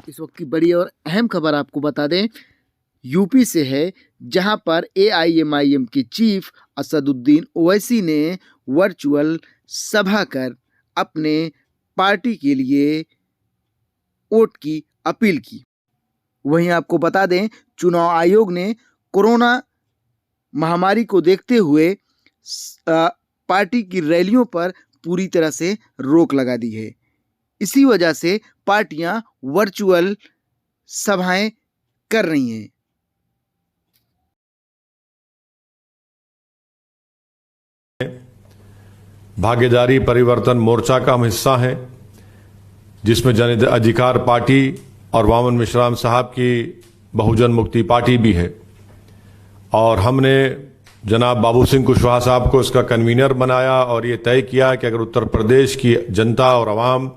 इस वक्त की बड़ी और अहम खबर आपको बता दें, यूपी से है, जहां पर एआईएमआईएम के चीफ असदुद्दीन ओवैसी ने वर्चुअल सभा कर अपने पार्टी के लिए वोट की अपील की। वहीं आपको बता दें, चुनाव आयोग ने कोरोना महामारी को देखते हुए पार्टी की रैलियों पर पूरी तरह से रोक लगा दी है। इसी वजह से पार्टियां वर्चुअल सभाएं कर रही हैं। भागीदारी परिवर्तन मोर्चा का हम हिस्सा हैं, जिसमें जन अधिकार पार्टी और वामन मिश्राम साहब की बहुजन मुक्ति पार्टी भी है। और हमने जनाब बाबू सिंह कुशवाहा साहब को इसका कन्वीनर बनाया और ये तय किया कि अगर उत्तर प्रदेश की जनता और आवाम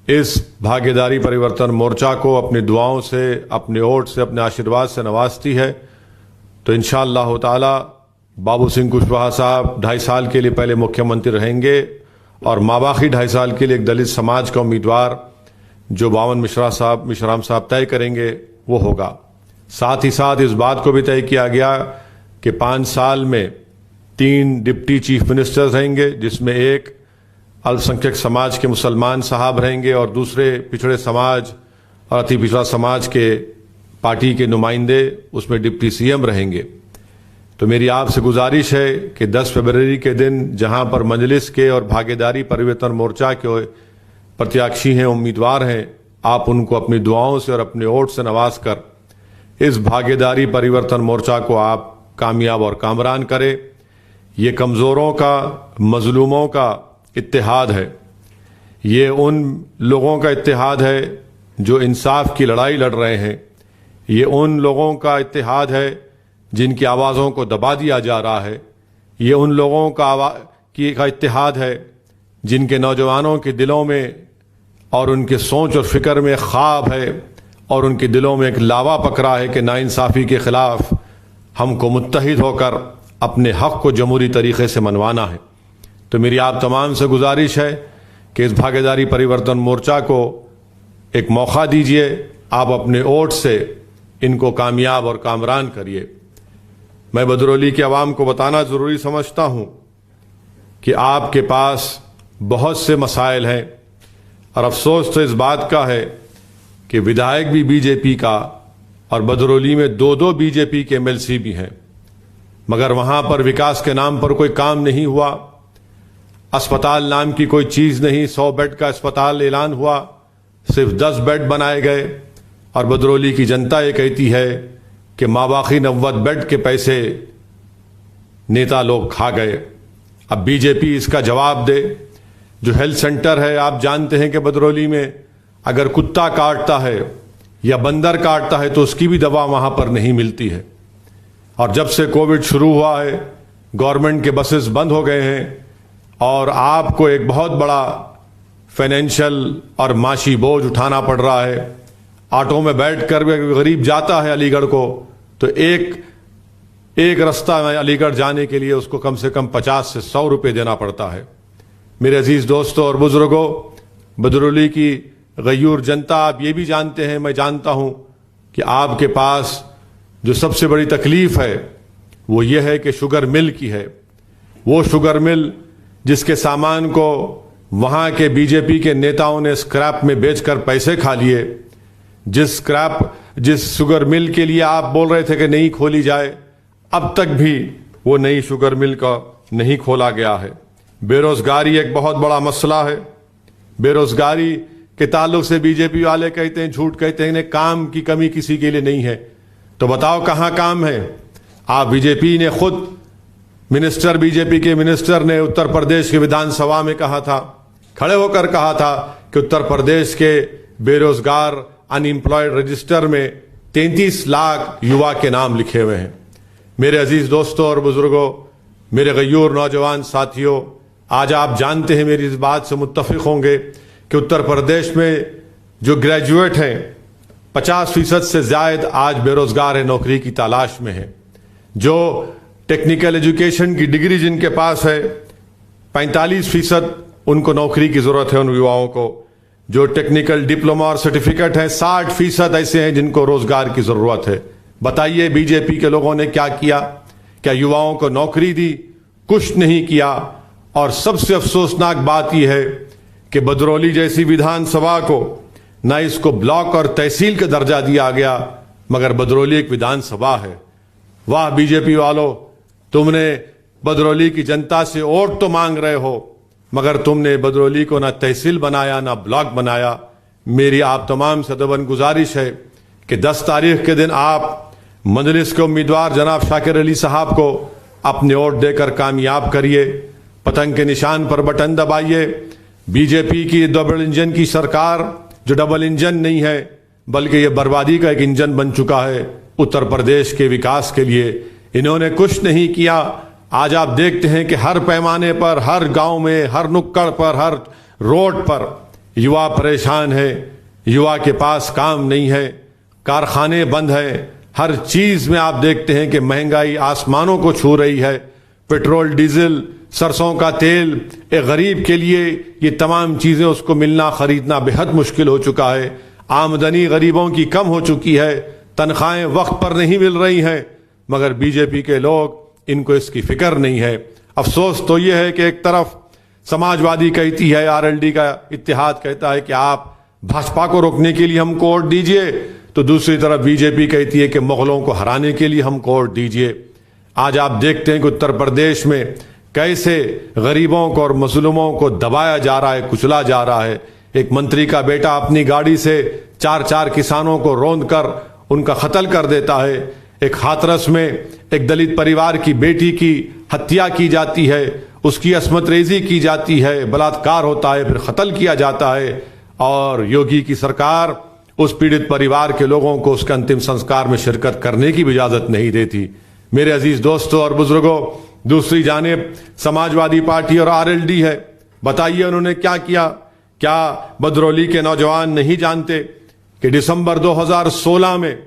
इस भागीदारी परिवर्तन मोर्चा को अपनी दुआओं से, अपने वोट से, अपने आशीर्वाद से नवाजती है, तो इंशाअल्लाह ताला बाबू सिंह कुशवाहा साहब 2.5 साल के लिए पहले मुख्यमंत्री रहेंगे और माबाकी 2.5 साल के लिए एक दलित समाज का उम्मीदवार जो वामन मिश्राम साहब तय करेंगे वो होगा। साथ ही साथ इस बात को भी तय किया गया कि 5 साल में 3 डिप्टी चीफ मिनिस्टर्स रहेंगे, जिसमें एक अल्पसंख्यक समाज के मुसलमान साहब रहेंगे और दूसरे पिछड़े समाज और अति पिछड़ा समाज के पार्टी के नुमाइंदे उसमें डिप्टी सीएम रहेंगे। तो मेरी आपसे गुजारिश है कि 10 फरवरी के दिन जहां पर मजलिस के और भागीदारी परिवर्तन मोर्चा के प्रत्याशी हैं, उम्मीदवार हैं, आप उनको अपनी दुआओं से और अपने वोट से नवाज कर इस भागीदारी परिवर्तन मोर्चा को आप कामयाब और कामरान करें। ये कमज़ोरों का, मजलूमों का इत्तेहाद है। ये उन लोगों का इत्तेहाद है जो इंसाफ की लड़ाई लड़ रहे हैं। ये उन लोगों का इत्तेहाद है जिनकी आवाज़ों को दबा दिया जा रहा है। ये उन लोगों का इत्तेहाद है जिनके नौजवानों के दिलों में और उनके सोच और फिक्र में ख्वाब है और उनके दिलों में एक लावा पकड़ा है कि नाइंसाफ़ी के ख़िलाफ़ हमको मुत्तहिद होकर अपने हक़ को जमहूरी तरीक़े से मनवाना है। तो मेरी आप तमाम से गुजारिश है कि इस भागीदारी परिवर्तन मोर्चा को एक मौका दीजिए, आप अपने वोट से इनको कामयाब और कामरान करिए। मैं बदरौली के अवाम को बताना ज़रूरी समझता हूँ कि आपके पास बहुत से मसाइल हैं और अफसोस तो इस बात का है कि विधायक भी बीजेपी का और बदरौली में 2 बीजेपी के एमएलसी भी हैं, मगर वहाँ पर विकास के नाम पर कोई काम नहीं हुआ। अस्पताल नाम की कोई चीज़ नहीं। 100 बेड का अस्पताल ऐलान हुआ, सिर्फ 10 बेड बनाए गए और बदरौली की जनता ये कहती है कि माबाकी 90 बेड के पैसे नेता लोग खा गए। अब बीजेपी इसका जवाब दे। जो हेल्थ सेंटर है, आप जानते हैं कि बदरौली में अगर कुत्ता काटता है या बंदर काटता है तो उसकी भी दवा वहाँ पर नहीं मिलती है। और जब से कोविड शुरू हुआ है, गवर्नमेंट के बसेस बंद हो गए हैं और आपको एक बहुत बड़ा फाइनेंशियल और माशी बोझ उठाना पड़ रहा है। ऑटो में बैठ कर गरीब जाता है अलीगढ़ को तो एक रास्ता अलीगढ़ जाने के लिए उसको कम से कम 50 से 100 रुपये देना पड़ता है। मेरे अजीज दोस्तों और बुजुर्गों, बदरौली की गयूर जनता, आप ये भी जानते हैं, मैं जानता हूं कि आपके पास जो सबसे बड़ी तकलीफ है वो ये है कि शुगर मिल की है। वो शुगर मिल जिसके सामान को वहां के बीजेपी के नेताओं ने स्क्रैप में बेचकर पैसे खा लिए, जिस शुगर मिल के लिए आप बोल रहे थे कि नहीं खोली जाए, अब तक भी वो नई शुगर मिल का नहीं खोला गया है। बेरोजगारी एक बहुत बड़ा मसला है। बेरोजगारी के ताल्लुक से बीजेपी वाले कहते हैं, झूठ कहते हैं, काम की कमी किसी के लिए नहीं है। तो बताओ कहां काम है? आप बीजेपी ने खुद बीजेपी के मिनिस्टर ने उत्तर प्रदेश के विधानसभा में कहा था, खड़े होकर कहा था कि उत्तर प्रदेश के बेरोजगार अनएम्प्लॉयड रजिस्टर में 33 लाख युवा के नाम लिखे हुए हैं। मेरे अजीज दोस्तों और बुजुर्गों, मेरे गयूर नौजवान साथियों, आज आप जानते हैं, मेरी इस बात से मुत्तफिक होंगे कि उत्तर प्रदेश में जो ग्रेजुएट हैं 50% से ज्यादा आज बेरोजगार है, नौकरी की तलाश में है। जो टेक्निकल एजुकेशन की डिग्री जिनके पास है 45% उनको नौकरी की जरूरत है, उन युवाओं को। जो टेक्निकल डिप्लोमा और सर्टिफिकेट हैं 60% ऐसे हैं जिनको रोजगार की जरूरत है। बताइए बीजेपी के लोगों ने क्या किया? क्या युवाओं को नौकरी दी? कुछ नहीं किया। और सबसे अफसोसनाक बात यह है कि बदरौली जैसी विधानसभा को न इसको ब्लॉक और तहसील का दर्जा दिया गया, मगर बदरौली एक विधानसभा है। वाह बीजेपी वालों, तुमने बदरौली की जनता से वोट तो मांग रहे हो, मगर तुमने बदरौली को ना तहसील बनाया ना ब्लॉक बनाया। मेरी आप तमाम से दबन गुजारिश है कि 10 तारीख के दिन आप मजलिस के उम्मीदवार जनाब शाकिर अली साहब को अपने वोट देकर कामयाब करिए। पतंग के निशान पर बटन दबाइए। बीजेपी की डबल इंजन की सरकार, जो डबल इंजन नहीं है बल्कि ये बर्बादी का एक इंजन बन चुका है उत्तर प्रदेश के विकास के लिए, इन्होंने कुछ नहीं किया। आज आप देखते हैं कि हर पैमाने पर, हर गांव में, हर नुक्कड़ पर, हर रोड पर युवा परेशान है। युवा के पास काम नहीं है, कारखाने बंद हैं। हर चीज में आप देखते हैं कि महंगाई आसमानों को छू रही है। पेट्रोल, डीजल, सरसों का तेल, एक गरीब के लिए ये तमाम चीजें उसको मिलना, खरीदना बेहद मुश्किल हो चुका है। आमदनी गरीबों की कम हो चुकी है, तनख्वाहें वक्त पर नहीं मिल रही हैं, मगर बीजेपी के लोग, इनको इसकी फिक्र नहीं है। अफसोस तो यह है कि एक तरफ समाजवादी कहती है, आरएलडी का इत्तेहाद कहता है कि आप भाजपा को रोकने के लिए हमको वोट दीजिए, तो दूसरी तरफ बीजेपी कहती है कि मुगलों को हराने के लिए हमको वोट दीजिए। आज आप देखते हैं कि उत्तर प्रदेश में कैसे गरीबों को और मजलूमों को दबाया जा रहा है, कुचला जा रहा है। एक मंत्री का बेटा अपनी गाड़ी से 4 किसानों को रौंद कर उनका कत्ल कर देता है। एक हाथरस में एक दलित परिवार की बेटी की हत्या की जाती है, उसकी अस्मत रेजी की जाती है, बलात्कार होता है, फिर कत्ल किया जाता है। और योगी की सरकार उस पीड़ित परिवार के लोगों को उसके अंतिम संस्कार में शिरकत करने की भी इजाजत नहीं देती। मेरे अजीज दोस्तों और बुजुर्गों, दूसरी जानिब समाजवादी पार्टी और आरएलडी है। बताइए उन्होंने क्या किया? क्या बदरौली के नौजवान नहीं जानते कि दिसंबर 2016 में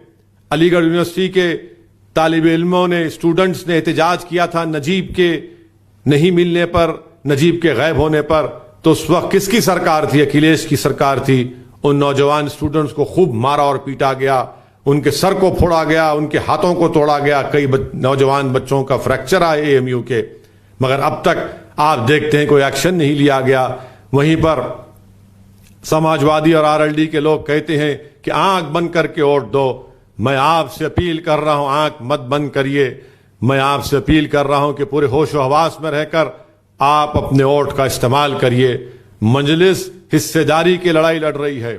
अलीगढ़ यूनिवर्सिटी के तालिब इल्मों ने, स्टूडेंट्स ने एहतजाज किया था नजीब के नहीं मिलने पर, नजीब के गायब होने पर। तो उस वक्त किसकी सरकार थी? अखिलेश की सरकार थी। उन नौजवान स्टूडेंट्स को खूब मारा और पीटा गया, उनके सर को फोड़ा गया, उनके हाथों को तोड़ा गया, कई नौजवान बच्चों का फ्रैक्चर आए एएमयू के, मगर अब तक आप देखते हैं कोई एक्शन नहीं लिया गया। वहीं पर समाजवादी और आरएलडी के लोग कहते हैं कि आंख बंद करके वोट दो। मैं आपसे अपील कर रहा हूं, आंख मत बंद करिए। मैं आपसे अपील कर रहा हूं कि पूरे होश हवास में रहकर आप अपने वोट का इस्तेमाल करिए। मजलिस हिस्सेदारी की लड़ाई लड़ रही है।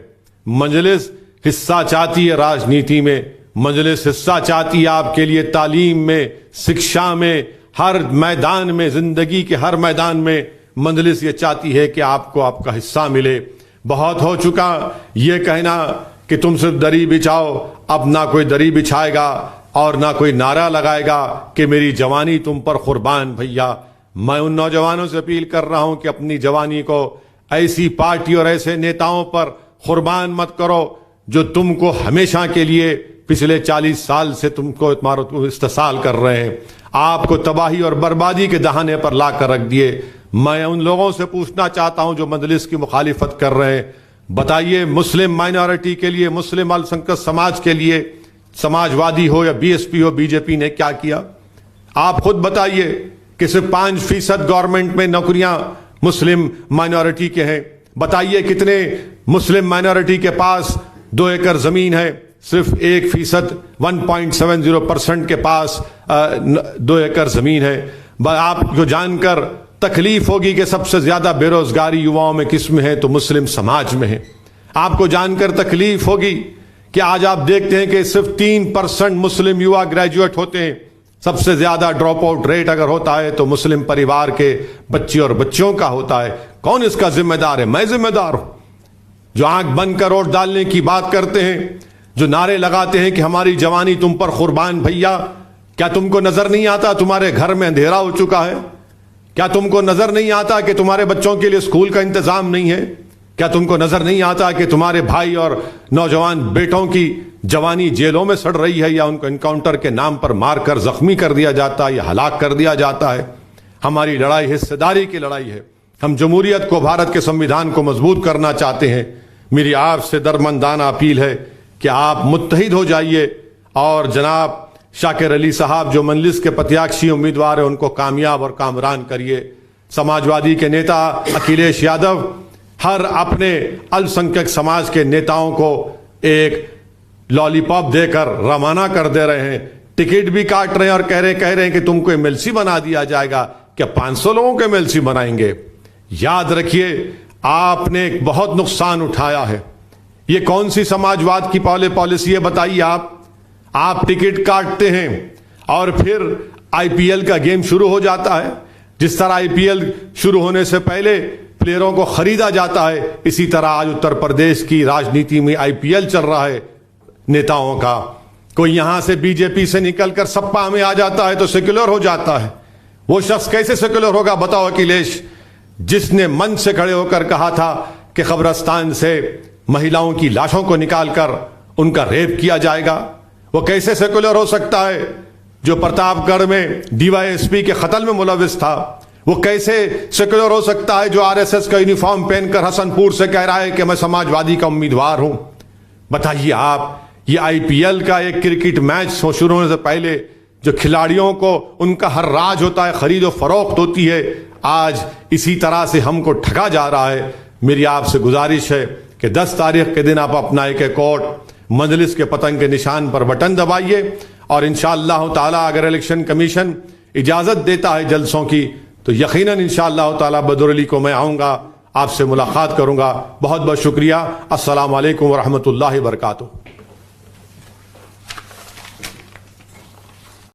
मजलिस हिस्सा चाहती है राजनीति में। मजलिस हिस्सा चाहती है आपके लिए तालीम में, शिक्षा में, हर मैदान में, जिंदगी के हर मैदान में मजलिस ये चाहती है कि आपको आपका हिस्सा मिले। बहुत हो चुका ये कहना कि तुम सिर्फ दरी बिछाओ। अब ना कोई दरी बिछाएगा और ना कोई नारा लगाएगा कि मेरी जवानी तुम पर कुर्बान भैया। मैं उन नौजवानों से अपील कर रहा हूं कि अपनी जवानी को ऐसी पार्टी और ऐसे नेताओं पर कुर्बान मत करो जो तुमको हमेशा के लिए पिछले 40 साल से तुमको इस्तेसाल कर रहे हैं, आपको तबाही और बर्बादी के दहाने पर ला कर रख दिए। मैं उन लोगों से पूछना चाहता हूं जो मजलिस की मुखालिफत कर रहे हैं, बताइए मुस्लिम माइनॉरिटी के लिए, मुस्लिम अल्पसंख्यक समाज के लिए, समाजवादी हो या बीएसपी हो, बीजेपी ने क्या किया? आप खुद बताइए कि सिर्फ 5% गवर्नमेंट में नौकरियां मुस्लिम माइनॉरिटी के हैं। बताइए कितने मुस्लिम माइनॉरिटी के पास 2 एकड़ जमीन है? सिर्फ 1%, 1.70% के पास 2 एकड़ जमीन है। आपको जानकर तकलीफ होगी कि सबसे ज्यादा बेरोजगारी युवाओं में किस में है? तो मुस्लिम समाज में है। आपको जानकर तकलीफ होगी कि आज आप देखते हैं कि सिर्फ 3% मुस्लिम युवा ग्रेजुएट होते हैं। सबसे ज्यादा ड्रॉप आउट रेट अगर होता है तो मुस्लिम परिवार के बच्चे और बच्चियों का होता है। कौन इसका जिम्मेदार है? मैं जिम्मेदार हूं। जो आंख बंद कर वोट डालने की बात करते हैं, जो नारे लगाते हैं कि हमारी जवानी तुम पर कुर्बान भैया, क्या तुमको नजर नहीं आता तुम्हारे घर में अंधेरा हो चुका है? क्या तुमको नजर नहीं आता कि तुम्हारे बच्चों के लिए स्कूल का इंतजाम नहीं है? क्या तुमको नजर नहीं आता कि तुम्हारे भाई और नौजवान बेटों की जवानी जेलों में सड़ रही है या उनको एनकाउंटर के नाम पर मारकर जख्मी कर दिया जाता है या हलाक कर दिया जाता है? हमारी लड़ाई हिस्सेदारी की लड़ाई है। हम जमहूरियत को, भारत के संविधान को मजबूत करना चाहते हैं। मेरी आपसे दरमंदाना अपील है कि आप मुत्तहिद हो जाइए और जनाब शाकिर अली साहब जो मजलिस के प्रत्याशी उम्मीदवार है उनको कामयाब और कामरान करिए। समाजवादी के नेता अखिलेश यादव हर अपने अल्पसंख्यक समाज के नेताओं को एक लॉलीपॉप देकर रवाना कर दे रहे हैं, टिकट भी काट रहे हैं और कह रहे हैं कि तुमको एमएलसी बना दिया जाएगा। क्या 500 लोगों को एमएलसी बनाएंगे? याद रखिए, आपने एक बहुत नुकसान उठाया है। ये कौन सी समाजवाद की पॉलिसी है बताइए आप टिकट काटते हैं और फिर आईपीएल का गेम शुरू हो जाता है। जिस तरह आईपीएल शुरू होने से पहले प्लेयरों को खरीदा जाता है, इसी तरह आज उत्तर प्रदेश की राजनीति में आईपीएल चल रहा है नेताओं का। कोई यहां से बीजेपी से निकलकर सपा में आ जाता है तो सेक्युलर हो जाता है। वो शख्स कैसे सेक्युलर होगा बताओ अखिलेश, जिसने मन से खड़े होकर कहा था कि कब्रिस्तान से महिलाओं की लाशों को निकालकर उनका रेप किया जाएगा। वो कैसे सेक्युलर हो सकता है जो प्रतापगढ़ में डीवाईएसपी के कत्ल में मुलविस था? वो कैसे सेक्युलर हो सकता है जो आरएसएस का यूनिफॉर्म पहनकर हसनपुर से कह रहा है कि मैं समाजवादी का उम्मीदवार हूं? बताइए आप, ये आईपीएल का एक क्रिकेट मैच शुरू होने से पहले जो खिलाड़ियों को उनका हर राज होता है, खरीदो फरोख्त होती है, आज इसी तरह से हमको ठगा जा रहा है। मेरी आपसे गुजारिश है कि 10 तारीख के दिन आप अपना एक कोट मजलिस के पतंग के निशान पर बटन दबाइए और इंशाअल्लाह ताला अगर इलेक्शन कमीशन इजाजत देता है जलसों की तो यकीनन इंशाअल्लाह ताला बदरअली को मैं आऊंगा, आपसे मुलाकात करूंगा। बहुत बहुत शुक्रिया। अस्सलाम वालेकुम व रहमतुल्लाहि व बरकातुहू।